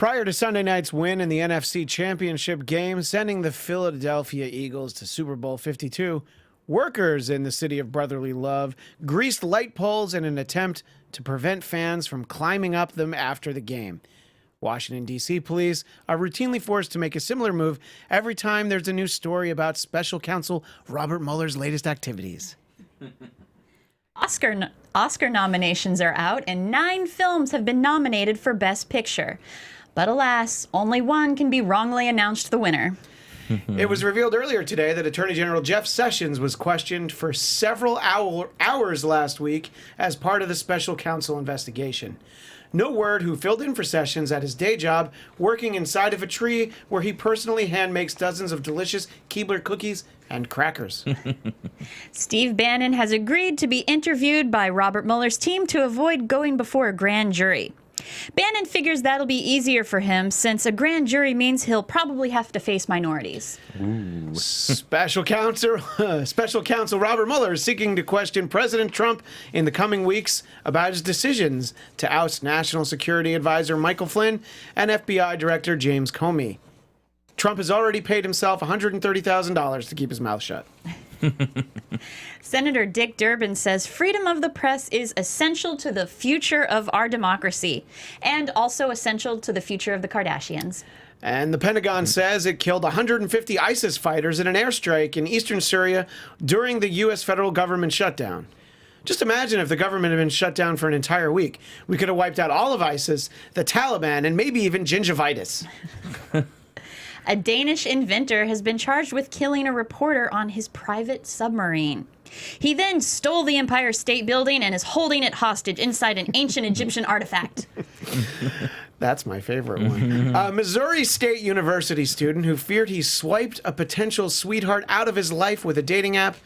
Prior to Sunday night's win in the NFC Championship game, sending the Philadelphia Eagles to Super Bowl 52, workers in the city of brotherly love greased light poles in an attempt to prevent fans from climbing up them after the game. Washington, D.C. police are routinely forced to make a similar move every time there's a new story about special counsel Robert Mueller's latest activities. Oscar nominations are out, and 9 films have been nominated for Best Picture. But alas, only one can be wrongly announced the winner. It was revealed earlier today that Attorney General Jeff Sessions was questioned for several hours last week as part of the special counsel investigation. No word who filled in for Sessions at his day job, working inside of a tree where he personally hand makes dozens of delicious Keebler cookies and crackers. Steve Bannon has agreed to be interviewed by Robert Mueller's team to avoid going before a grand jury. Bannon figures that'll be easier for him since a grand jury means he'll probably have to face minorities. Special counsel Robert Mueller is seeking to question President Trump in the coming weeks about his decisions to oust National Security Advisor Michael Flynn and FBI Director James Comey. Trump has already paid himself $130,000 to keep his mouth shut. Senator Dick Durbin says freedom of the press is essential to the future of our democracy and also essential to the future of the Kardashians. And the Pentagon says it killed 150 ISIS fighters in an airstrike in eastern Syria during the U.S. federal government shutdown. Just imagine if the government had been shut down for an entire week. We could have wiped out all of ISIS, the Taliban, and maybe even gingivitis. A Danish inventor has been charged with killing a reporter on his private submarine. He then stole the Empire State Building and is holding it hostage inside an ancient Egyptian artifact. That's my favorite one. A Missouri State University student who feared he swiped a potential sweetheart out of his life with a dating app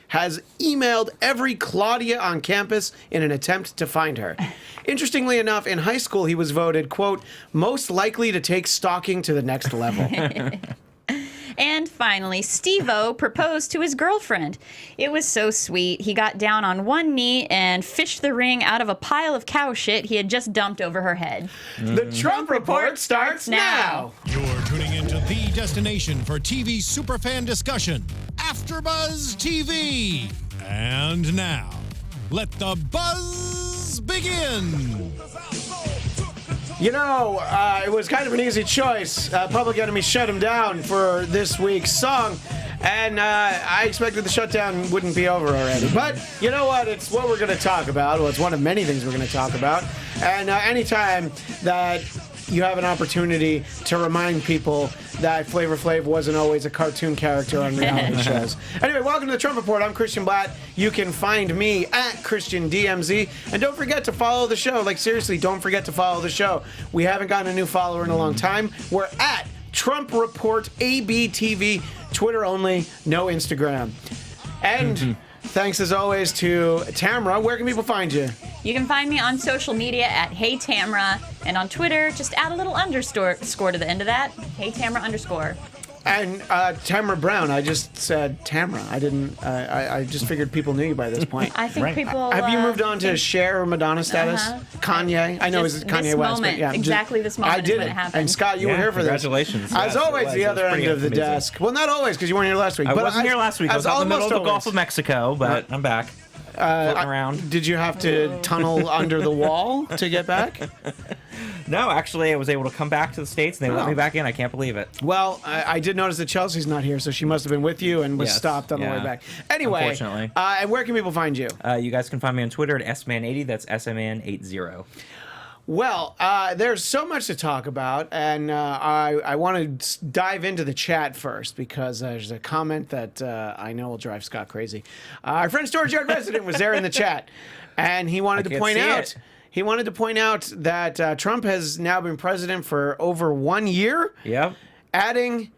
has emailed every Claudia on campus in an attempt to find her. Interestingly enough, in high school, he was voted, quote, most likely to take stalking to the next level. And finally, Steve-O proposed to his girlfriend. It was so sweet. He got down on one knee and fished the ring out of a pile of cow shit he had just dumped over her head. The Trump Report starts now. You're tuning into the destination for TV superfan discussion, AFTERBUZZ TV. And now, let the buzz begin. You know, it was kind of an easy choice. Public Enemy shut him down for this week's song, and I expected the shutdown wouldn't be over already. But you know what? It's what we're going to talk about. Well, it's one of many things we're going to talk about. And anytime that you have an opportunity to remind people that Flavor Flav wasn't always a cartoon character on reality shows. Anyway, welcome to the Trump Report. I'm Christian Bladt. You can find me at ChristianDMZ. And don't forget to follow the show. Like, seriously, don't forget to follow the show. We haven't gotten a new follower in a long time. We're at Trump Report ABTV. Twitter only, no Instagram. And thanks, as always, to Tamra. Where can people find you? You can find me on social media at Hey Tamra, and on Twitter, just add a little underscore to the end of that. Hey Tamra _ And Tamra Brown. I just said Tamra. I didn't. I just figured people knew you by this point. I think people. Have you moved on to Cher or Madonna status? Kanye. I know it's Kanye West. Moment, but yeah, exactly this moment. I did when it. it happened. And Scott, you were here for this. Congratulations. As always, the other end of the amazing. desk. Well, not always, because you weren't here last week. I wasn't here last week. I was out in the middle of the almost Gulf of Mexico, but I'm back. Floating around. Did you have to tunnel under the wall to get back? No, actually, I was able to come back to the States, and they let me back in. I can't believe it. Well, I did notice that Chelsea's not here, so she must have been with you and was stopped on the way back. Anyway, unfortunately. And where can people find you? You guys can find me on Twitter at sman80. That's sman80. Well, there's so much to talk about, and I want to dive into the chat first because there's a comment that I know will drive Scott crazy. Our friend Storage Yard Resident was there in the chat, and he wanted to point out. He wanted to point out that Trump has now been president for over 1 year. Yep. Adding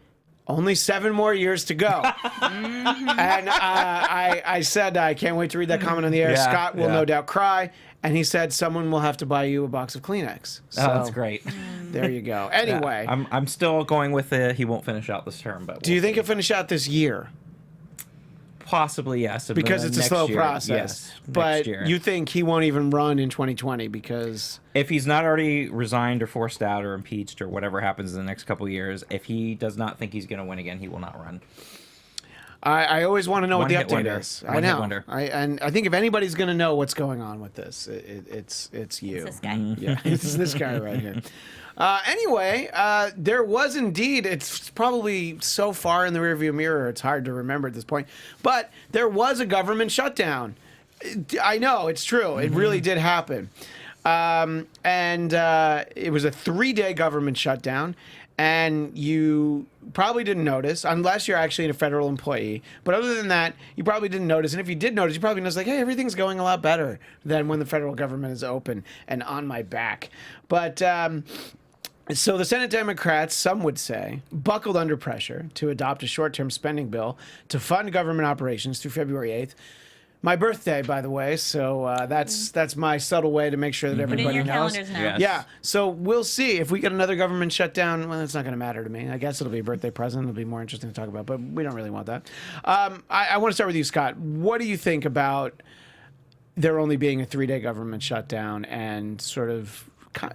only 7 more years to go. And I said, I can't wait to read that comment on the air. Yeah, Scott will no doubt cry. And he said, someone will have to buy you a box of Kleenex. So, Oh, that's great. There you go. Anyway. Yeah, I'm still going with he won't finish out this term. But Do you think he'll finish out this year? Possibly, yes. Because it's a Next slow year, process. Yes, But next year. you think he won't even run in 2020 because... If he's not already resigned or forced out or impeached or whatever happens in the next couple of years, if he does not think he's going to win again, he will not run. I always want to know what the One-hit update wonder. is. I One-hit know. wonder. And I think if anybody's going to know what's going on with this, it's you. It's this guy. Yeah, it's this guy right here. Anyway, there was indeed, it's probably so far in the rearview mirror, it's hard to remember at this point, but there was a government shutdown. I know, it's true. It really did happen. And it was a 3-day government shutdown. And you probably didn't notice, unless you're actually a federal employee. But other than that, you probably didn't notice. And if you did notice, you probably noticed, like, hey, everything's going a lot better than when the federal government is open and on my back. But so the Senate Democrats, some would say, buckled under pressure to adopt a short-term spending bill to fund government operations through February 8th. My birthday, by the way, so that's my subtle way to make sure that Put it everybody in your knows. calendars now. Yes. Yeah, so we'll see if we get another government shutdown. Well, that's not going to matter to me. I guess it'll be a birthday present. It'll be more interesting to talk about, but we don't really want that. I want to start with you, Scott. What do you think about there only being a 3-day government shutdown and sort of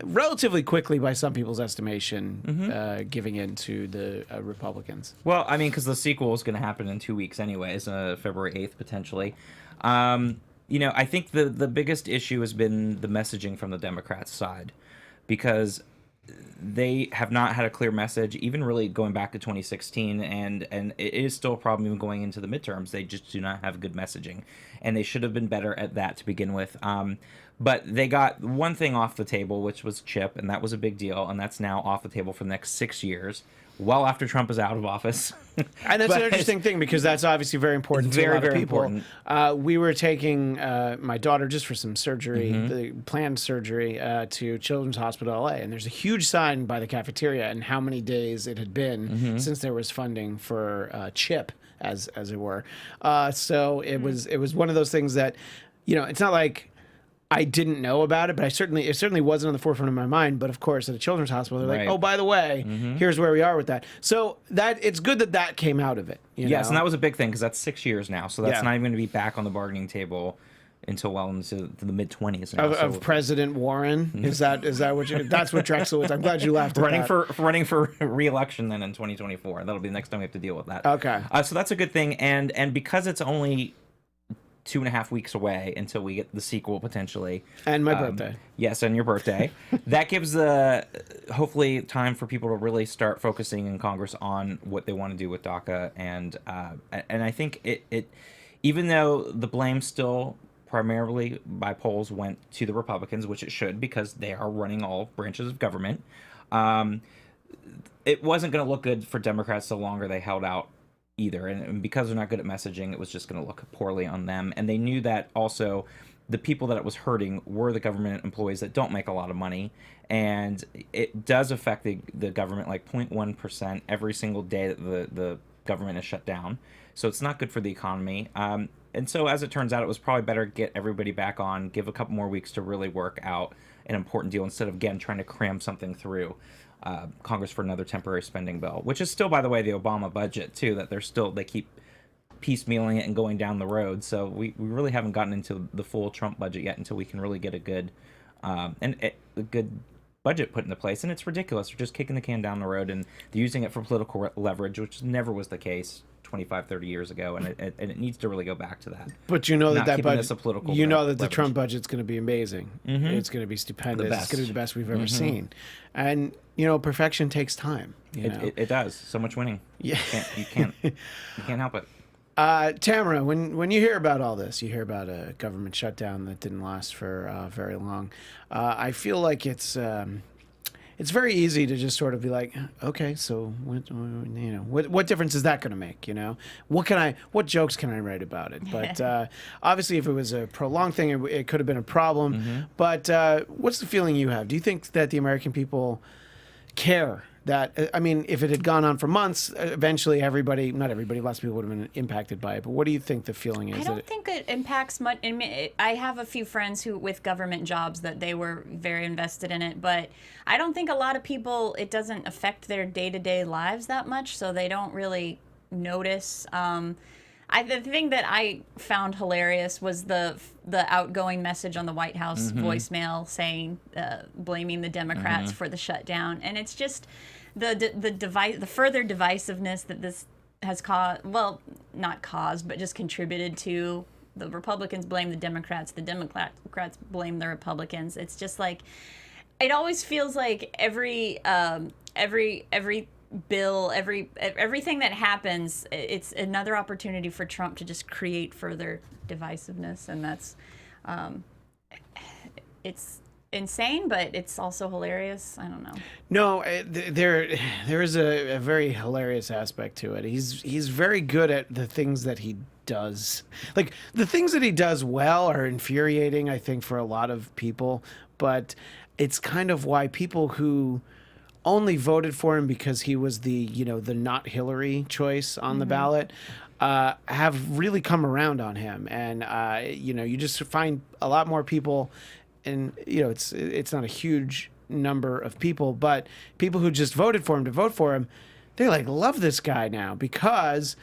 relatively quickly, by some people's estimation, giving in to the Republicans? Well, I mean, because the sequel is going to happen in 2 weeks anyways, February 8th, potentially. I think the biggest issue has been the messaging from the Democrats' side, because they have not had a clear message, even really going back to 2016, and it is still a problem even going into the midterms. They just do not have good messaging, and they should have been better at that to begin with. But they got one thing off the table, which was CHIP, and that was a big deal, and that's now off the table for the next 6 years, well after Trump is out of office. And that's an interesting thing, because that's obviously very important to a lot of people. Important. We were taking my daughter just for some surgery, the planned surgery, to Children's Hospital LA, and there's a huge sign by the cafeteria and how many days it had been since there was funding for CHIP, as it were. So it was one of those things that, it's not like I didn't know about it, but it certainly wasn't on the forefront of my mind. But of course, at a children's hospital, they're like, "Oh, by the way, here's where we are with that." So it's good that came out of it. Yes, and that was a big thing, because that's 6 years now. So that's Yeah. not even going to be back on the bargaining table until well into the mid-20s. Of President Warren. Is that what you? That's what Drexel was. I'm glad you laughed at that. running for re-election then in 2024. That'll be the next time we have to deal with that. Okay. So that's a good thing, and because it's only 2.5 weeks away until we get the sequel potentially, And my birthday. Yes, and your birthday. That gives hopefully time for people to really start focusing in Congress on what they want to do with DACA, and I think it even though the blame still primarily by polls went to the Republicans, which it should, because they are running all branches of government, it wasn't going to look good for Democrats the longer they held out either, and because they're not good at messaging, it was just going to look poorly on them. And they knew that also the people that it was hurting were the government employees that don't make a lot of money, and it does affect the government like 0.1% every single day that the government is shut down. So it's not good for the economy. And so as it turns out, it was probably better to get everybody back on, give a couple more weeks to really work out an important deal, instead of, again, trying to cram something through Congress for another temporary spending bill, which is still, by the way, the Obama budget too, that they keep piecemealing it and going down the road. So we really haven't gotten into the full Trump budget yet until we can really get a good budget put into place. And it's ridiculous. They're just kicking the can down the road, and they're using it for political leverage, which never was the case 25, 30 years ago, and it needs to really go back to that. But you know that budget, leverage. The Trump budget's going to be amazing. It's going to be stupendous. It's going to be the best we've ever seen. And perfection takes time. It does. So much winning. Yeah, you can't help it. Tamra, when you hear about all this, you hear about a government shutdown that didn't last for very long. I feel like it's very easy to just sort of be like, okay, so what difference is that going to make? What jokes can I write about it? But obviously, if it was a prolonged thing, it could have been a problem. But what's the feeling you have? Do you think that the American people care? That, if it had gone on for months, eventually not everybody, lots of people would have been impacted by it. But what do you think the feeling is? I don't think it impacts much. I have a few friends with government jobs that they were very invested in it, but I don't think a lot of people, it doesn't affect their day-to-day lives that much, so they don't really notice. The thing that I found hilarious was the outgoing message on the White House voicemail saying, blaming the Democrats for the shutdown, and it's just the further divisiveness that this has caused. Well, not caused, but just contributed to. The Republicans blame the Democrats blame the Republicans. It's just like, it always feels like every bill, everything that happens, it's another opportunity for Trump to just create further divisiveness, and that's it's insane, but it's also hilarious. I don't know. No, there is a very hilarious aspect to it. He's very good at the things that he does. Like, the things that he does well are infuriating, I think, for a lot of people, but it's kind of why people who only voted for him because he was the not Hillary choice on the ballot have really come around on him. And you just find a lot more people, and it's not a huge number of people, but people who just voted for him to vote for him, they like love this guy now because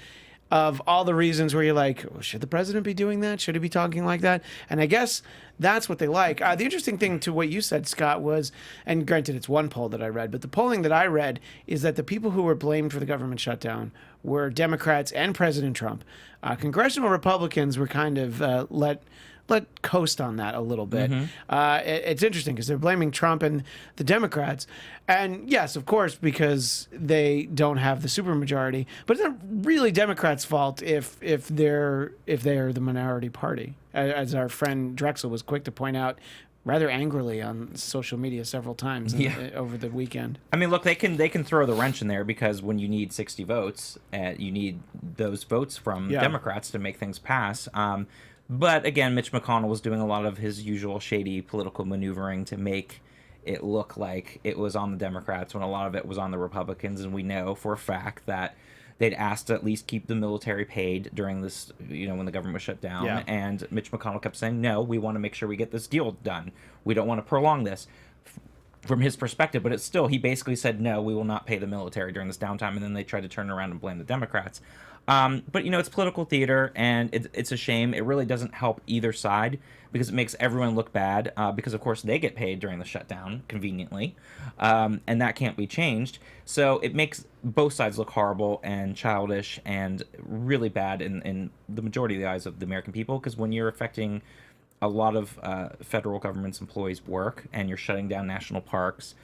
of all the reasons where you're like, oh, should the president be doing that? Should he be talking like that? And I guess that's what they like. The interesting thing to what you said, Scott, was, and granted it's one poll that I read, but the polling that I read is that the people who were blamed for the government shutdown were Democrats and President Trump. Congressional Republicans were kind of let coast on that a little bit. It's interesting because they're blaming Trump and the Democrats, and yes, of course, because they don't have the supermajority. But it's not really Democrats' fault if they are the minority party, as our friend Drexel was quick to point out rather angrily on social media several times over the weekend. I mean, look, they can throw the wrench in there because when you need 60 votes, you need those votes from Democrats to make things pass. But again, Mitch McConnell was doing a lot of his usual shady political maneuvering to make it look like it was on the Democrats when a lot of it was on the Republicans. And we know for a fact that they'd asked to at least keep the military paid during this, when the government was shut down. Yeah. And Mitch McConnell kept saying, no, we want to make sure we get this deal done. We don't want to prolong this. From his perspective, but it's still, he basically said, no, we will not pay the military during this downtime, and then they tried to turn around and blame the Democrats. But, it's political theater, and it's a shame. It really doesn't help either side because it makes everyone look bad because, of course, they get paid during the shutdown, conveniently, and that can't be changed. So it makes both sides look horrible and childish and really bad in the majority of the eyes of the American people, because when you're affecting a lot of federal government's employees' work and you're shutting down national parks,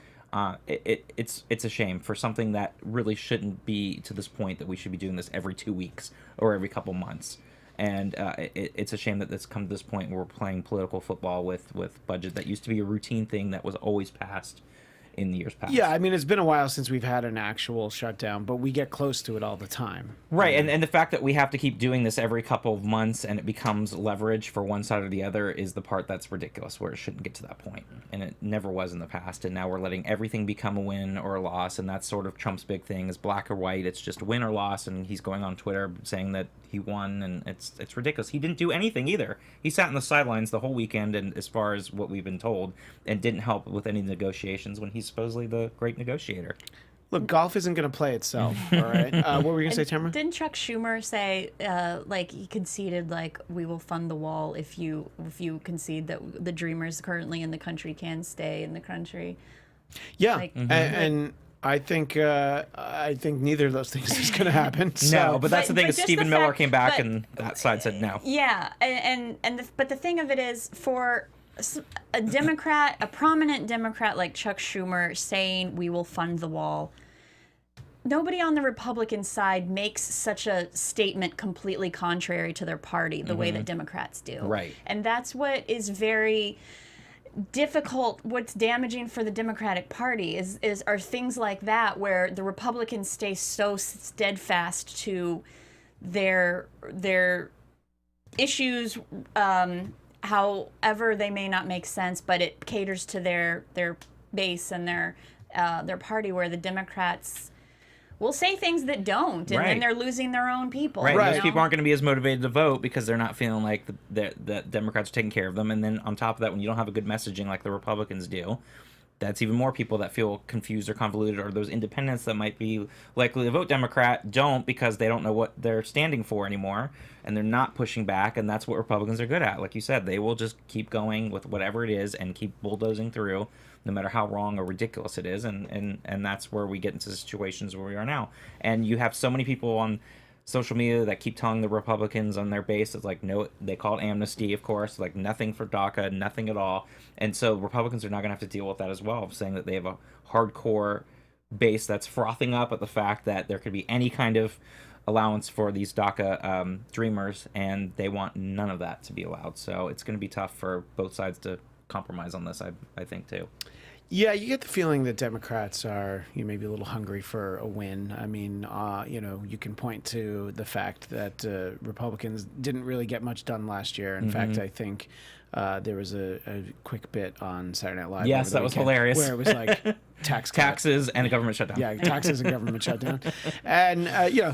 it's a shame for something that really shouldn't be to this point, that we should be doing this every 2 weeks or every couple months. And it's a shame that it's come to this point where we're playing political football with budget that used to be a routine thing that was always passed in the years past. Yeah, I mean, it's been a while since we've had an actual shutdown, but we get close to it all the time. Right, and the fact that we have to keep doing this every couple of months and it becomes leverage for one side or the other is the part that's ridiculous, where it shouldn't get to that point. And it never was in the past, and now we're letting everything become a win or a loss, and that's sort of Trump's big thing, is black or white. It's just win or loss, and he's going on Twitter saying that he won, and it's ridiculous. He didn't do anything either. He sat in the sidelines the whole weekend, and as far as what we've been told, and didn't help with any negotiations when he's supposedly the great negotiator. Look, golf isn't going to play itself, all right? What were you going to say, Tamra? Didn't Chuck Schumer say, he conceded, we will fund the wall if you concede that the dreamers currently in the country can stay in the country? Yeah, and I think neither of those things is going to happen. So. No, but that's the thing. Is Stephen Miller came back, but, and that side said no. Yeah, but the thing of it is, for a Democrat, a prominent Democrat like Chuck Schumer saying we will fund the wall, nobody on the Republican side makes such a statement completely contrary to their party the way that Democrats do. Right. And that's what is very difficult. What's damaging for the Democratic Party are things like that, where the Republicans stay so steadfast to their issues, however they may not make sense, but it caters to their base and their party, where the Democrats will say things that don't, and then they're losing their own people. Right. Those people aren't going to be as motivated to vote because they're not feeling like the Democrats are taking care of them. And then on top of that, when you don't have a good messaging like the Republicans do, that's even more people that feel confused or convoluted, or those independents that might be likely to vote Democrat don't, because they don't know what they're standing for anymore, and they're not pushing back. And that's what Republicans are good at. Like you said, they will just keep going with whatever it is and keep bulldozing through, no matter how wrong or ridiculous it is. And that's where we get into situations where we are now. And you have so many people on social media that keep telling the Republicans on their base, it's like, no, they call it amnesty, of course, like nothing for DACA, nothing at all. And so Republicans are not going to have to deal with that as well, saying that they have a hardcore base that's frothing up at the fact that there could be any kind of allowance for these DACA dreamers, and they want none of that to be allowed. So it's going to be tough for both sides to compromise on this, I think, too. Yeah, you get the feeling that Democrats are maybe a little hungry for a win. I mean, you can point to the fact that Republicans didn't really get much done last year. In fact, I think there was a quick bit on Saturday Night Live. Yes, that was hilarious. Where it was like taxes and a government shutdown. Yeah, taxes and government shutdown. And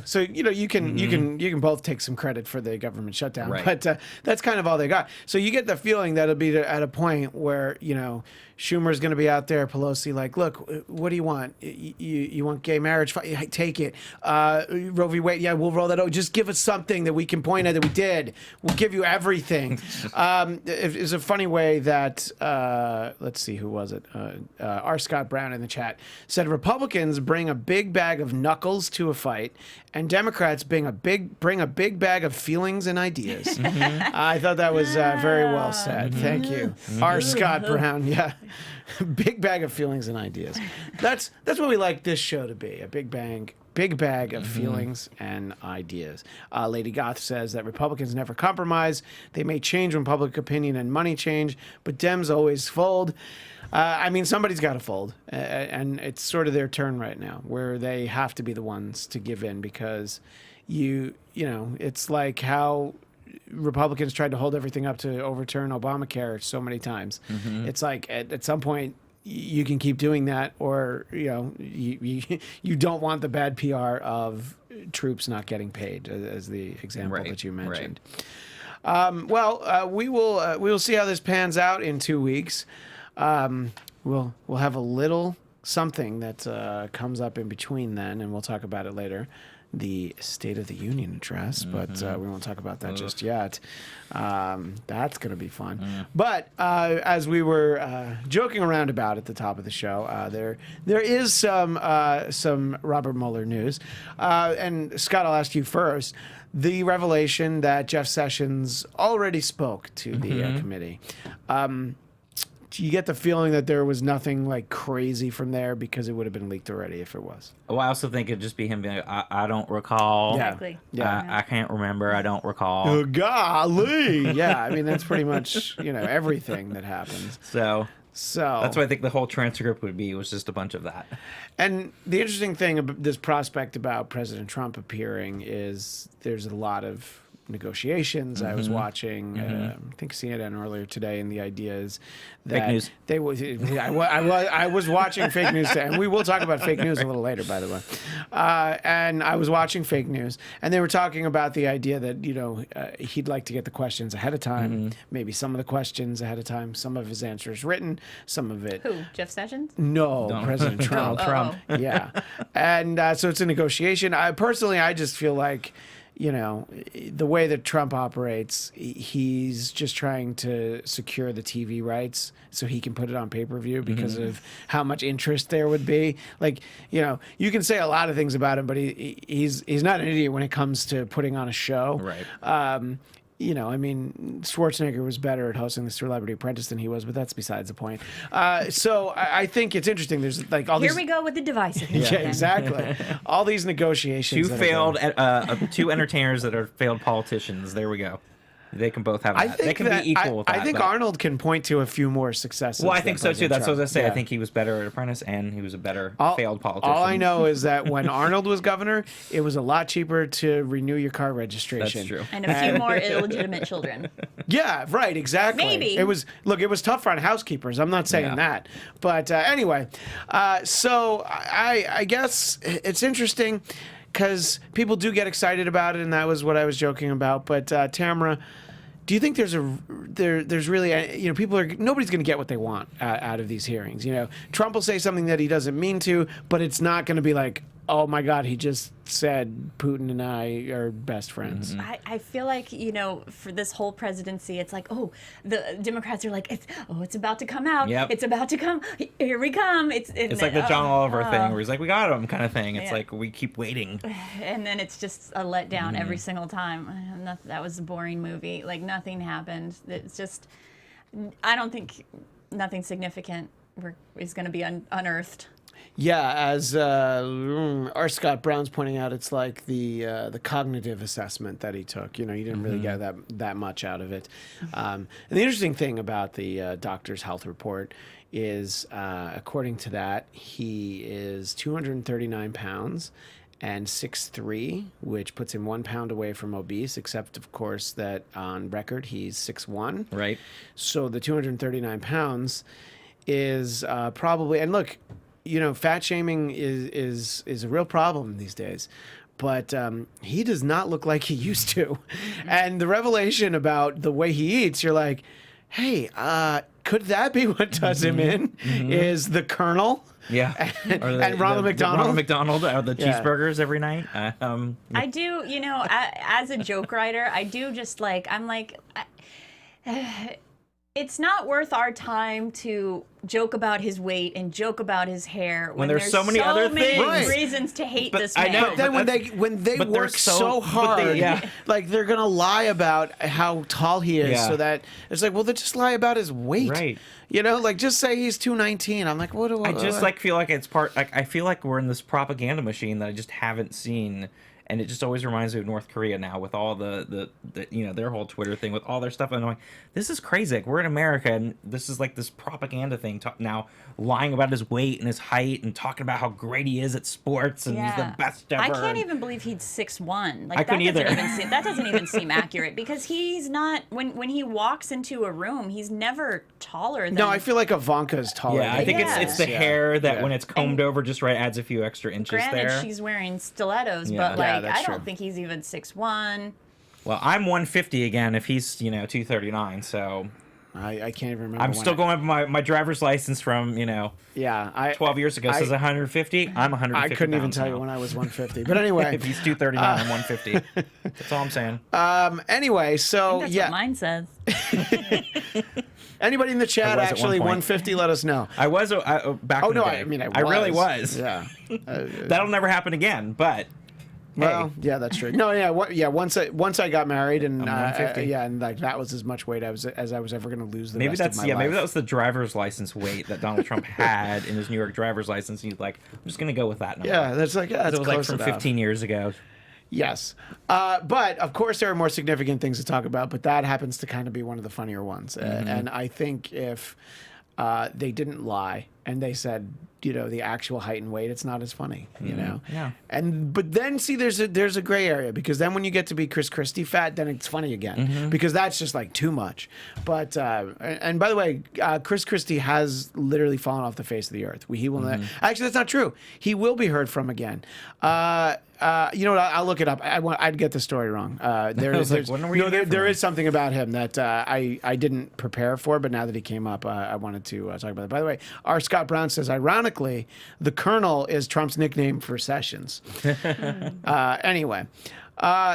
so you can both take some credit for the government shutdown, right. But that's kind of all they got. So you get the feeling that it'll be at a point where Schumer's going to be out there, Pelosi, like, look, what do you want? You want gay marriage? Take it. Roe v. Wade, yeah, we'll roll that over. Just give us something that we can point at that we did. We'll give you everything. It's a funny way that, let's see, who was it? R. Scott Brown in the chat said Republicans bring a big bag of knuckles to a fight, and Democrats bring a big bag of feelings and ideas. I thought that was very well said. Thank you. R. Scott Brown, yeah. Big bag of feelings and ideas. That's what we like this show to be, a big bag of feelings and ideas. Lady Goth says that Republicans never compromise. They may change when public opinion and money change, but Dems always fold. I mean, somebody's got to fold, and it's sort of their turn right now, where they have to be the ones to give in, because it's like how Republicans tried to hold everything up to overturn Obamacare so many times. It's like at some point you can keep doing that, or you don't want the bad PR of troops not getting paid, as the example that you mentioned. Right. We will see how this pans out in 2 weeks. We'll have a little something that comes up in between then, and we'll talk about it later. The State of the Union address, but we won't talk about that just yet. That's going to be fun. But as we were joking around about at the top of the show, there is some Robert Mueller news. And Scott, I'll ask you first. The revelation that Jeff Sessions already spoke to the committee. Do you get the feeling that there was nothing like crazy from there, because it would have been leaked already if it was? Well, I also think it'd just be him being like, I don't recall. Exactly. Yeah. I can't remember. I don't recall. Oh, golly. Yeah, I mean, that's pretty much, everything that happens. So that's what I think the whole transcript would be, was just a bunch of that. And the interesting thing about this prospect about President Trump appearing is there's a lot of negotiations. I was watching, I think CNN earlier today, and the idea is that fake news. I was watching fake news, and we will talk about fake news a little later, by the way. And I was watching fake news, and they were talking about the idea that he'd like to get the questions ahead of time, maybe some of the questions ahead of time, some of his answers written, some of it. Who? Jeff Sessions? No, President Trump. Yeah, and so it's a negotiation. I just feel like, the way that Trump operates, he's just trying to secure the TV rights so he can put it on pay-per-view because of how much interest there would be. Like, you can say a lot of things about him, but he's not an idiot when it comes to putting on a show. Right. I mean, Schwarzenegger was better at hosting The Celebrity Apprentice than he was, but that's besides the point. So I think it's interesting. There's like all Here these... we go with the divisiveness. Yeah, exactly. All these negotiations. Two entertainers that are failed politicians. There we go. They can both have that. They can be equal with that. I think Arnold can point to a few more successes. Well, I think so too. That's what I was going to say. Yeah. I think he was better at Apprentice, and he was a better failed politician. All I know is that when Arnold was governor, it was a lot cheaper to renew your car registration. That's true. And a few more illegitimate children. Yeah, right, exactly. Maybe. It was tough on housekeepers. I'm not saying that. But anyway, so I guess it's interesting because people do get excited about it, and that was what I was joking about. But Tamra, do you think there's really, nobody's going to get what they want out of these hearings. Trump will say something that he doesn't mean to, but it's not going to be like, oh my God, he just said Putin and I are best friends. I feel like, for this whole presidency, it's like, oh, the Democrats are like, it's about to come out. Yep. It's about to come. Here we come. It's like the John Oliver thing where he's like, we got him kind of thing. It's like we keep waiting. And then it's just a letdown every single time. That was a boring movie. Like, nothing happened. It's just, I don't think nothing significant is going to be unearthed. Yeah, as R. Scott Brown's pointing out, it's like the cognitive assessment that he took. He didn't really get that much out of it. And the interesting thing about the doctor's health report is, according to that, he is 239 pounds and 6'3", which puts him 1 pound away from obese, except, of course, that on record he's 6'1". Right. So the 239 pounds is probably, and look, fat shaming is a real problem these days, but he does not look like he used to. And the revelation about the way he eats, you're like, hey, could that be what does him in? Is the Colonel? Yeah. And Ronald McDonald? Ronald McDonald, the cheeseburgers every night. I do, as a joke writer, I do just I'm like, it's not worth our time to joke about his weight and joke about his hair when there's so many other things. Reasons to hate this man. I know, But then when they work so hard, like they're gonna lie about how tall he is, so that it's like, well, they just lie about his weight, right? Like just say he's 219. I'm like, what do I? I just feel like it's part. Like I feel like we're in this propaganda machine that I just haven't seen. And it just always reminds me of North Korea now with all the their whole Twitter thing with all their stuff. And I'm like, this is crazy. Like, we're in America, and this is like this propaganda thing now, lying about his weight and his height and talking about how great he is at sports and he's the best ever. I can't even believe he's 6'1". I couldn't either. That doesn't even seem accurate because he's not. When he walks into a room, he's never taller than. No, I feel like Ivanka's taller. Yeah, I think it's the hair that when it's combed over just right adds a few extra inches granted, there. she's wearing stilettos, but I don't true. think he's even 6'1". Well, I'm 150 again if he's 239, so I can't even remember. I'm still going by my driver's license from 12 years ago says 150. I'm 150. I couldn't even tell now. you when I was 150. But anyway, if he's 239, I'm 150. That's all I'm saying. Anyway, so That's what mine says. Anybody in the chat actually 150? Let us know. I was back. Oh in the no, day. I really was. Yeah. That'll never happen again. But well, yeah, that's true. No, once I got married and and like that was as much weight as I was ever going to lose the rest of my life. Maybe that was the driver's license weight that Donald Trump had in his New York driver's license. He's like, I'm just going to go with that number. Yeah, that's like that's it was close like from enough. 15 years ago. Yes. But of course there are more significant things to talk about, but that happens to kind of be one of the funnier ones. And I think if they didn't lie and they said, the actual height and weight, it's not as funny, Yeah. But then see, there's a gray area because then when you get to be Chris Christie fat, then it's funny again because that's just like too much. But and by the way, Chris Christie has literally fallen off the face of the earth. He will not, actually that's not true. He will be heard from again. You know what? I'll look it up. I'd get the story wrong. There is something about him that I didn't prepare for, but now that he came up, I wanted to talk about it. By the way, R. Scott Brown says, ironically, the Colonel is Trump's nickname for Sessions. Anyway,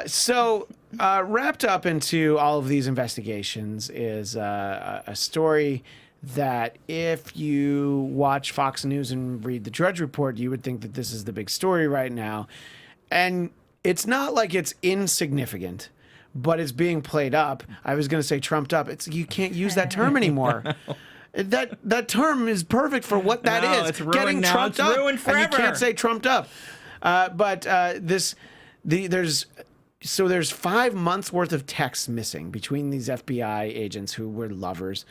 so wrapped up into all of these investigations is a story that if you watch Fox News and read the Drudge Report, you would think that this is the big story right now. And it's not like it's insignificant, but it's being played up. I was going to say trumped up. You can't use that term anymore. That term is perfect for what that is. It's ruined getting now. trumped It's up. ruined forever. And you can't say trumped up. There's 5 months worth of texts missing between these FBI agents who were lovers.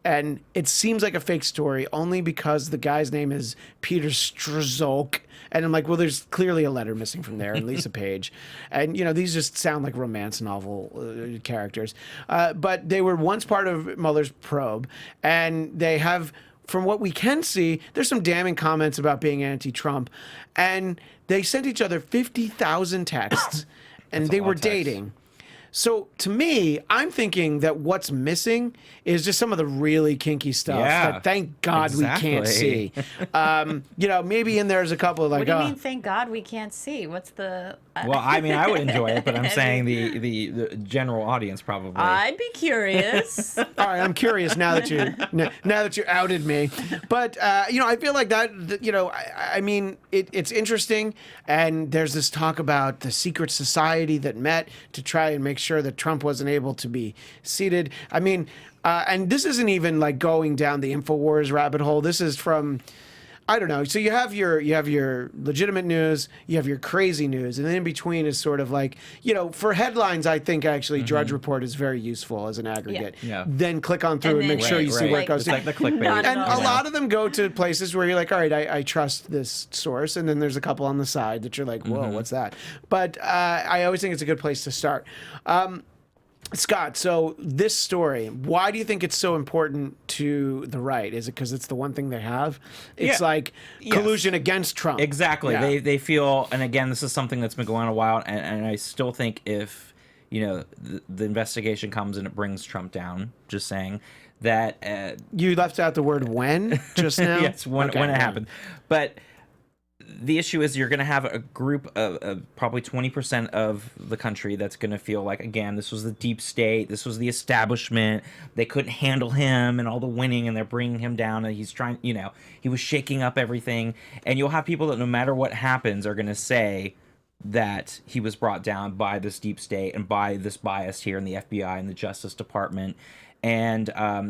And it seems like a fake story only because the guy's name is Peter Strzok. And I'm like, well, there's clearly a letter missing from there, and Lisa Page. And, these just sound like romance novel characters. But they were once part of Mueller's probe. And they have, from what we can see, there's some damning comments about being anti-Trump. And they sent each other 50,000 texts, and they were dating. So to me, I'm thinking that what's missing is just some of the really kinky stuff Yeah, that thank God we can't see. You know, maybe in there's a couple of like, What do you mean, thank God we can't see? What's the... Well, I mean, I would enjoy it, but I'm saying the general audience probably. I'd be curious. all right, I'm curious now that you outed me. But you know, I feel like that. You know, I mean, it's interesting, and there's this talk about the secret society that met to try and make sure that Trump wasn't able to be seated. I mean, and this isn't even like going down the InfoWars rabbit hole. This is from, I don't know. So you have your legitimate news, you have your crazy news, and then in between is sort of like, you know, for headlines, I think actually Drudge Report is very useful as an aggregate. Yeah. Then click on through and make sure you see where it goes. It's like the clickbait. And a lot of them go to places where you're like, all right, I trust this source. And then there's a couple on the side that you're like, whoa, what's that? But I always think it's a good place to start. Scott, so this story, why do you think it's so important to the right? Is it because it's the one thing they have? It's like collusion against Trump. Exactly. Yeah. They feel, and again, this is something that's been going on a while, and I still think if, you know, the investigation comes and it brings Trump down, just saying that... you left out the word when just now? Yes, when it happened. But... the issue is you're going to have a group of probably 20% of the country that's going to feel like, again, this was the deep state, this was the establishment, they couldn't handle him and all the winning, and they're bringing him down, and he's trying, you know, he was shaking up everything. And you'll have people that no matter what happens are going to say that he was brought down by this deep state and by this bias here in the FBI and the Justice Department. And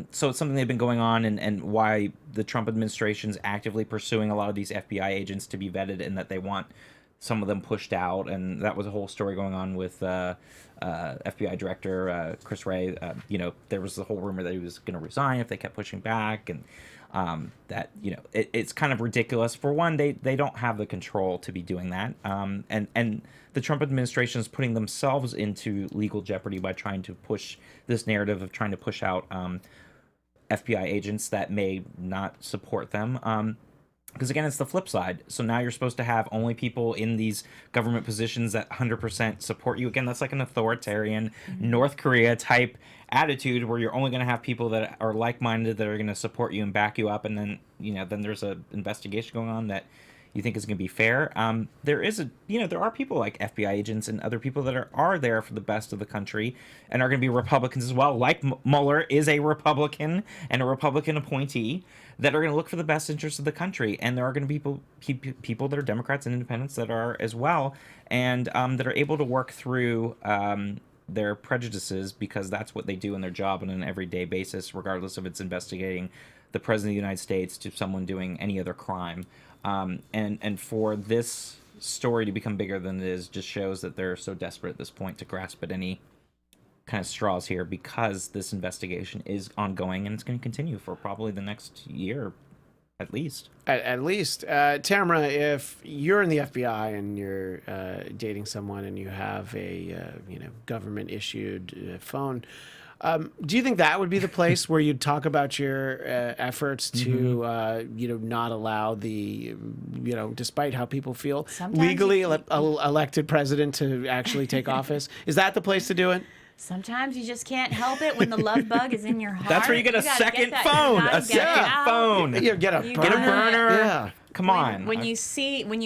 so it's something they've been going on, and why the Trump administration's actively pursuing a lot of these FBI agents to be vetted, and that they want some of them pushed out. And that was a whole story going on with FBI Director Chris Wray. You know, there was the whole rumor that he was going to resign if they kept pushing back, and that, you know, it's kind of ridiculous. For one, they don't have the control to be doing that, and the Trump administration is putting themselves into legal jeopardy by trying to push this narrative of trying to push out FBI agents that may not support them. Because again, it's the flip side. So now you're supposed to have only people in these government positions that 100% support you. Again, that's like an authoritarian North Korea type attitude, where you're only going to have people that are like-minded, that are going to support you and back you up. And then, you know, then there's an investigation going on that you think is going to be fair. There are people like FBI agents and other people that are there for the best of the country, and are going to be Republicans as well. Like Mueller is a Republican and a Republican appointee, that are going to look for the best interests of the country. And there are going to be people that are Democrats and independents that are as well, and that are able to work through their prejudices, because that's what they do in their job on an everyday basis, regardless if it's investigating the President of the United States to someone doing any other crime. And for this story to become bigger than it is just shows that they're so desperate at this point to grasp at any kind of straws here, because this investigation is ongoing, and it's going to continue for probably the next year at least. At least. Tamra, if you're in the FBI and you're dating someone and you have a government-issued phone, do you think that would be the place where you'd talk about your efforts to, not allow the, despite how people feel, legally elected president to actually take office? Is that the place to do it? Sometimes you just can't help it when the love bug is in your heart. That's where you get a second phone. A second phone. You get a burner. Yeah. Come on. When you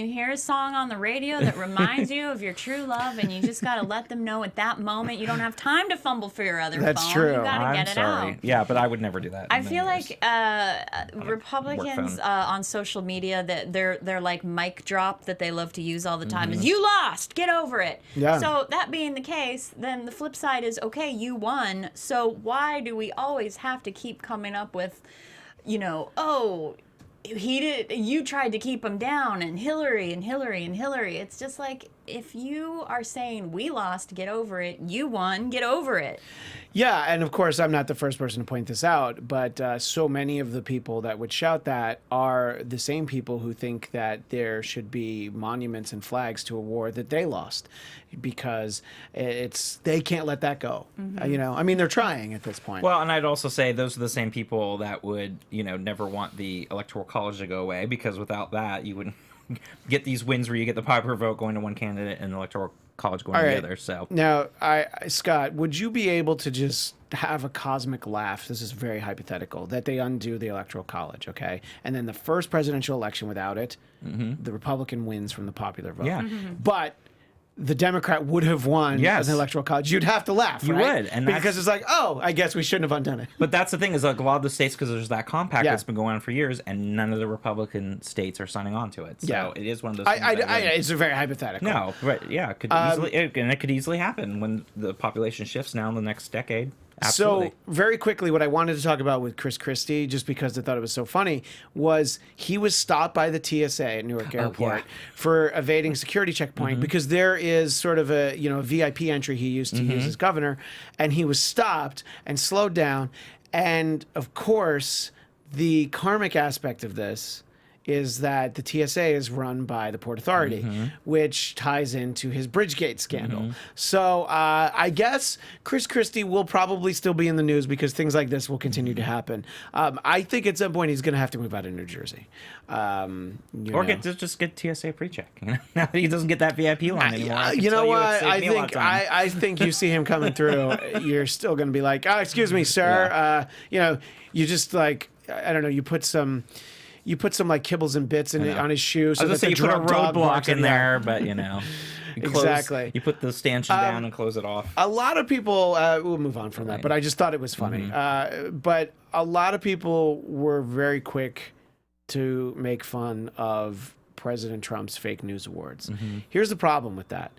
hear a song on the radio that reminds you of your true love, and you just got to let them know at that moment, you don't have time to fumble for your other phone. That's true. You got to get it out. Yeah, but I would never do that. I feel like Republicans on social media, that they're like mic drop that they love to use all the time is, you lost, get over it. Yeah. So that being the case, then the flip side is, okay, you won. So why do we always have to keep coming up with, you tried to keep him down, and Hillary and Hillary and Hillary. It's just like, if you are saying we lost, get over it. You won, get over it. Yeah, and of course, I'm not the first person to point this out, but so many of the people that would shout that are the same people who think that there should be monuments and flags to a war that they lost, because they can't let that go. I mean, they're trying at this point. Well, and I'd also say those are the same people that would, never want the Electoral College to go away, because without that, you wouldn't get these wins where you get the popular vote going to one candidate and the Electoral College going All to right. the other. So Now, Scott, would you be able to just have a cosmic laugh? This is very hypothetical, that they undo the Electoral College, okay? And then the first presidential election without it, the Republican wins from the popular vote. Yeah. But the Democrat would have won Yes. the Electoral College. You'd have to laugh, You right? would, and because it's like, oh, I guess we shouldn't have undone it. But that's the thing is like a lot of the states, because there's that compact Yeah. that's been going on for years, and none of the Republican states are signing on to it. So Yeah. it is one of those things that would- it's a very hypothetical. no, but yeah, it could easily and it could easily happen when the population shifts now in the next decade. Absolutely. So very quickly, what I wanted to talk about with Chris Christie, just because I thought it was so funny, was he was stopped by the TSA at Newark Airport for evading security checkpoint because there is sort of a VIP entry he used to use as governor, and he was stopped and slowed down, and of course the karmic aspect of this is that the TSA is run by the Port Authority, which ties into his Bridgegate scandal. So I guess Chris Christie will probably still be in the news because things like this will continue to happen. I think at some point he's going to have to move out of New Jersey. Or just get TSA pre-check. You know? Now that he doesn't get that VIP line anymore. I can You know tell you it what? saved me a lot of time. I think you see him coming through, you're still going to be like, oh, excuse me, sir. You just like, I don't know, you put some like kibbles and bits on his shoe. So I was that gonna say you put a drug dog roadblock in barks at- there, but you know, you Exactly. You put the stanchion down and close it off. A lot of people, we'll move on from that, but I just thought it was funny. But a lot of people were very quick to make fun of President Trump's fake news awards. Here's the problem with that.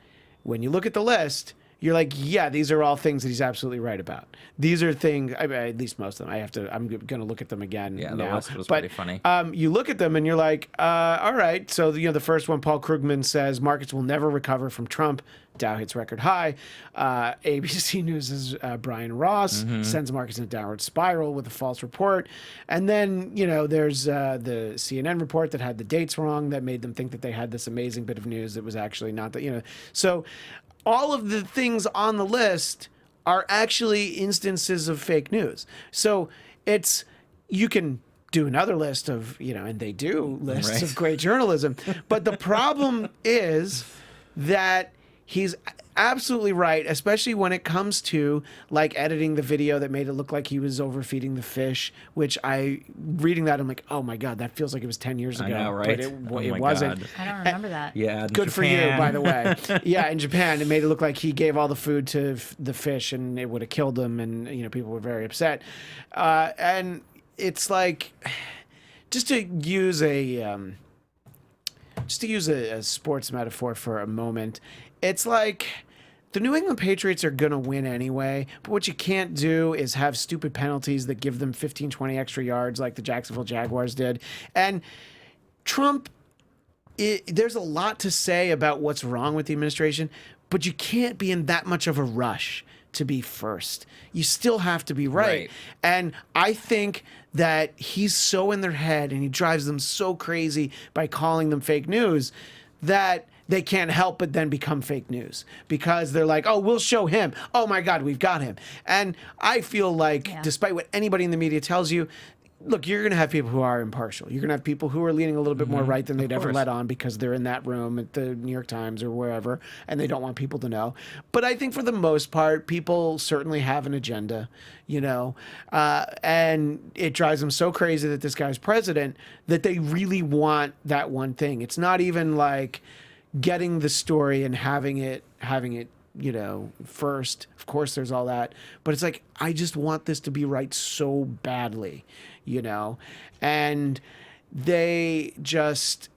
When you look at the list, you're like, yeah, these are all things that he's absolutely right about. These are things, at least most of them. I'm going to look at them again. Yeah, the now. list was But, pretty funny. You look at them and you're like, all right. So the first one, Paul Krugman says markets will never recover from Trump. Dow hits record high. ABC News' Brian Ross sends markets in a downward spiral with a false report. And then, there's the CNN report that had the dates wrong that made them think that they had this amazing bit of news that was actually not that, So all of the things on the list are actually instances of fake news. So you can do another list of, and they do lists of great journalism. But the problem is that he's absolutely right, especially when it comes to like editing the video that made it look like he was overfeeding the fish, which reading that, I'm like, oh my God, that feels like it was 10 years ago. I know, right? But Oh it my wasn't. God. I don't remember that. Yeah, in Good for you, Japan. by the way. Yeah, in Japan, it made it look like he gave all the food to the fish and it would have killed them, and people were very upset. And it's like, just to use a sports metaphor for a moment, it's like the New England Patriots are going to win anyway, but what you can't do is have stupid penalties that give them 15, 20 extra yards like the Jacksonville Jaguars did. And Trump, there's a lot to say about what's wrong with the administration, but you can't be in that much of a rush to be first. You still have to be right. And I think that he's so in their head and he drives them so crazy by calling them fake news that they can't help but then become fake news because they're like, oh, we'll show him. Oh my God, we've got him. And I feel like despite what anybody in the media tells you, look, you're going to have people who are impartial. You're going to have people who are leaning a little bit more right than they'd ever let on because they're in that room at the New York Times or wherever, and they don't want people to know. But I think for the most part, people certainly have an agenda, and it drives them so crazy that this guy's president that they really want that one thing. It's not even like getting the story and having it first. Of course there's all that, but it's like, I just want this to be right so badly, and they just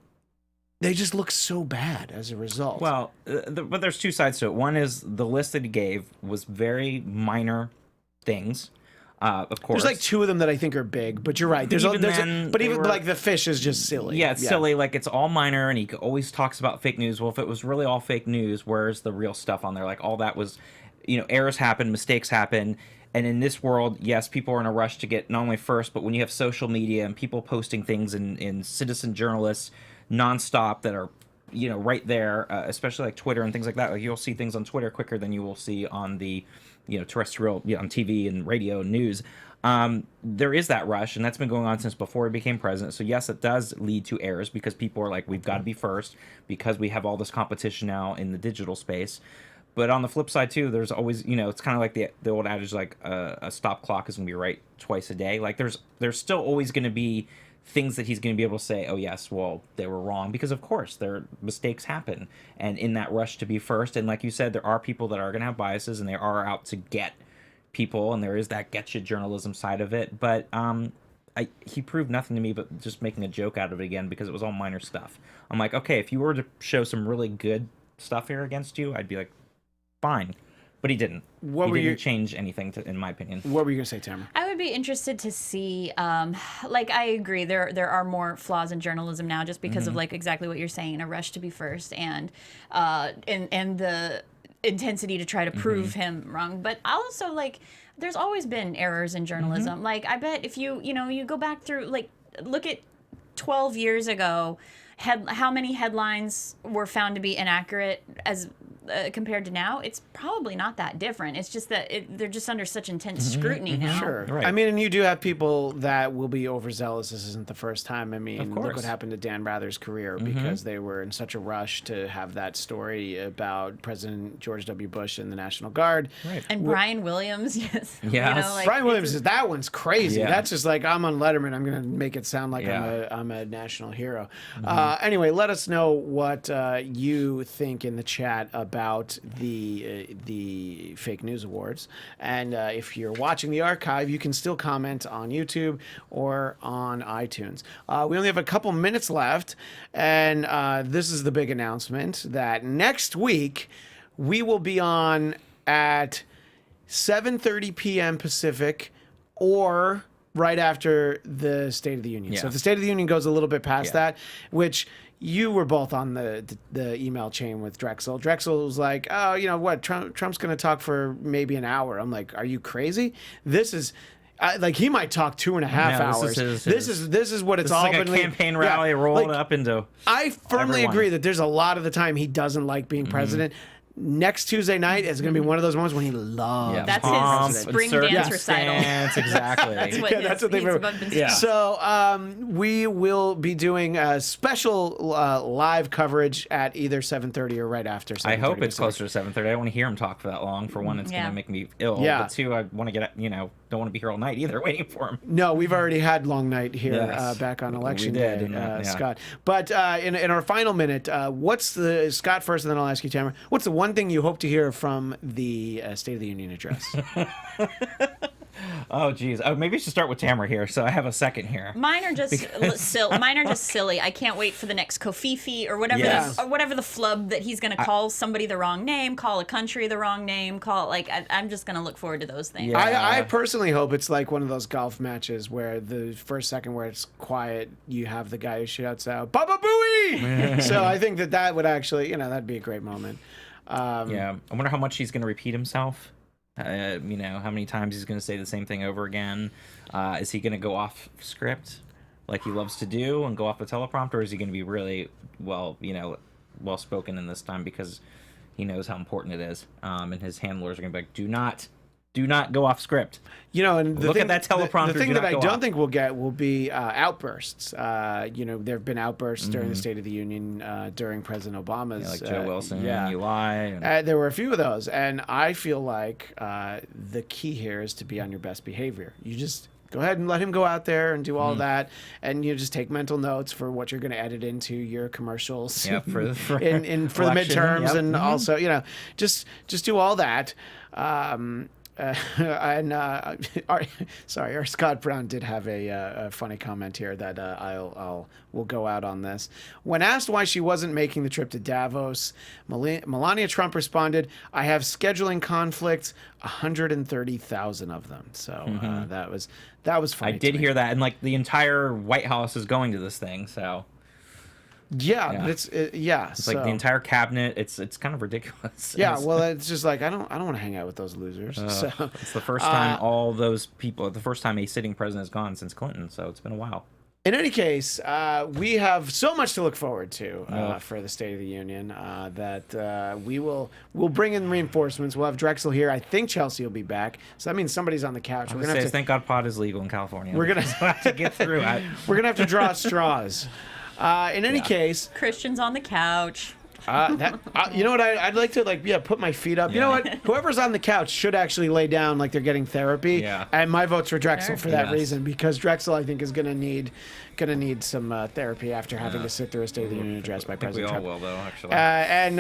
look so bad as a result. Well, but there's two sides to it. One is the list that he gave was very minor things. Of course, there's like two of them that I think are big, but you're right. But even like the fish is just silly. Yeah, it's silly. Like it's all minor, and he always talks about fake news. Well, if it was really all fake news, where's the real stuff on there? Like all that was, errors happen, mistakes happen. And in this world, yes, people are in a rush to get not only first, but when you have social media and people posting things in citizen journalists nonstop that are, right there, especially like Twitter and things like that. Like you'll see things on Twitter quicker than you will see on the terrestrial, on TV and radio and news. There is that rush, and that's been going on since before he became president. So yes, it does lead to errors because people are like, we've got to be first because we have all this competition now in the digital space. But on the flip side too, there's always, it's kind of like the old adage, like a stop clock is going to be right twice a day. Like there's still always going to be things that he's going to be able to say, oh yes, well, they were wrong, because of course their mistakes happen. And in that rush to be first, and like you said, there are people that are going to have biases and they are out to get people, and there is that get you journalism side of it. But he proved nothing to me but just making a joke out of it again, because it was all minor stuff. I'm like, okay, if you were to show some really good stuff here against you, I'd be like, fine. But he didn't. He didn't change anything, in my opinion. What were you going to say, Tamra? I would be interested to see, I agree, there are more flaws in journalism now just because of exactly what you're saying, a rush to be first and the intensity to try to prove him wrong. But also, there's always been errors in journalism. I bet if you go back through, look at 12 years ago, how many headlines were found to be inaccurate as compared to now. It's probably not that different. It's just that they're just under such intense scrutiny now. Sure. Right. I mean, and you do have people that will be overzealous. This isn't the first time. I mean, look what happened to Dan Rather's career because they were in such a rush to have that story about President George W. Bush and the National Guard. Right. And Brian Williams, yes. Yes. Brian Williams, that one's crazy. Yeah. That's just like, I'm on Letterman, I'm going to make it sound like I'm a national hero. Anyway, let us know what you think in the chat about the fake news awards, and if you're watching the archive, you can still comment on YouTube or on iTunes. We only have a couple minutes left, and this is the big announcement that next week we will be on at 7:30 p.m. Pacific, or right after the State of the Union. So if the State of the Union goes a little bit past that, which you were both on the email chain with Drexel. Drexel was like, oh, you know what? Trump's going to talk for maybe an hour. I'm like, are you crazy? This is... he might talk 2.5 hours. This is what it's all like been. A campaign rally rolled up into. I firmly agree that there's a lot of the time he doesn't like being president. Next Tuesday night is going to be one of those moments when he loves. That's his spring dance recital. Exactly. That's what they So we will be doing a special live coverage at either 7:30 or right after 7:30. I hope it's closer to 7:30. I don't want to hear him talk for that long. For one, it's going to make me ill. But two, I want to get don't want to be here all night either waiting for him. No, we've already had long night here back on election day, Scott. But in our final minute, what's Scott first, and then I'll ask you, Tamara. What's the one thing you hope to hear from the State of the Union address? Oh, geez. Oh, maybe I should start with Tamara here. So I have a second here. Mine are just silly. I can't wait for the next Kofifi or whatever the flub that he's going to call somebody the wrong name, call a country the wrong name, I'm just going to look forward to those things. Yeah. I personally hope it's like one of those golf matches where the first second where it's quiet, you have the guy who shouts out, Baba Booey! So I think that would actually, that'd be a great moment. I wonder how much he's going to repeat himself. How many times he's going to say the same thing over again. Is he going to go off script like he loves to do and go off the teleprompter, or is he going to be really well spoken in this time because he knows how important it is, and his handlers are going to be like, do not go off script. And look at that teleprompter. The thing that I don't think we'll get will be outbursts. There have been outbursts during the State of the Union during President Obama's. Like Joe Wilson, you lie. There were a few of those, and I feel like the key here is to be on your best behavior. You just go ahead and let him go out there and do all that, and you just take mental notes for what you're going to edit into your commercials. Yeah, for the midterms, and also just do all that. Our Scott Brown did have a funny comment here that we'll go out on this. When asked why she wasn't making the trip to Davos, Melania Trump responded, "I have scheduling conflicts, 130,000 of them." So that was funny. I did hear that, and the entire White House is going to this thing, so. It's so, like the entire cabinet. It's kind of ridiculous. Yeah, well, it's just like I don't want to hang out with those losers. It's the first time all those people. The first time a sitting president has gone since Clinton, so it's been a while. In any case, we have so much to look forward to for the State of the Union that we'll bring in reinforcements. We'll have Drexel here. I think Chelsea will be back, so that means somebody's on the couch. We're gonna have to thank God pot is legal in California. We're gonna have to get through it. We're gonna have to draw straws. In any case, Christian's on the couch. you know what? I'd like to put my feet up. You know what? Whoever's on the couch should actually lay down like they're getting therapy. Yeah. And my vote's for Drexel for that Yes. reason, because Drexel I think is gonna need some therapy after having to sit through a State of the Union address by President Trump. We all will, though, actually. And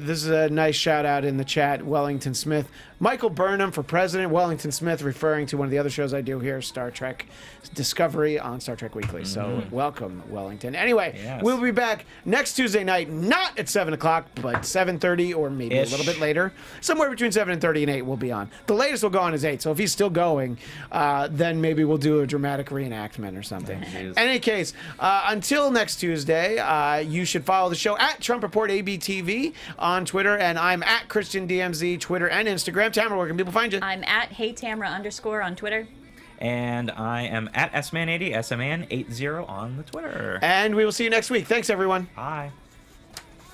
this is a nice shout out in the chat. Wellington Smith, Michael Burnham for president. Wellington Smith referring to one of the other shows I do here, Star Trek Discovery on Star Trek Weekly. So welcome, Wellington. Anyway, Yes. we'll be back next Tuesday night, not at 7 o'clock, but 7:30 or maybe a little bit later. Somewhere between 7:30 and 8 we'll be on. The latest we'll go on is 8. So if he's still going, then maybe we'll do a dramatic reenactment or something. In any case, until next Tuesday, you should follow the show at Trump Report ABTV on Twitter, and I'm at Christian DMZ, Twitter and Instagram. Tamra, where can people find you? I'm at HeyTamra_ on Twitter. And I am at SMan80, SMan80 on the Twitter. And we will see you next week. Thanks, everyone. Bye.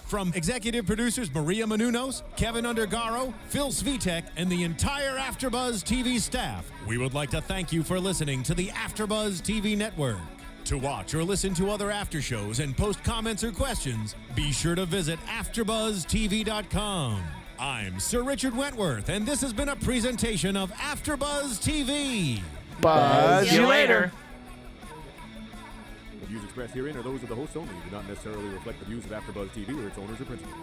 From executive producers Maria Menounos, Kevin Undergaro, Phil Svitek, and the entire AfterBuzz TV staff, we would like to thank you for listening to the AfterBuzz TV network. To watch or listen to other after shows and post comments or questions, be sure to visit AfterBuzzTV.com. I'm Sir Richard Wentworth, and this has been a presentation of AfterBuzz TV. Buzz you later. The views expressed herein are those of the hosts only and do not necessarily reflect the views of AfterBuzz TV or its owners or principals.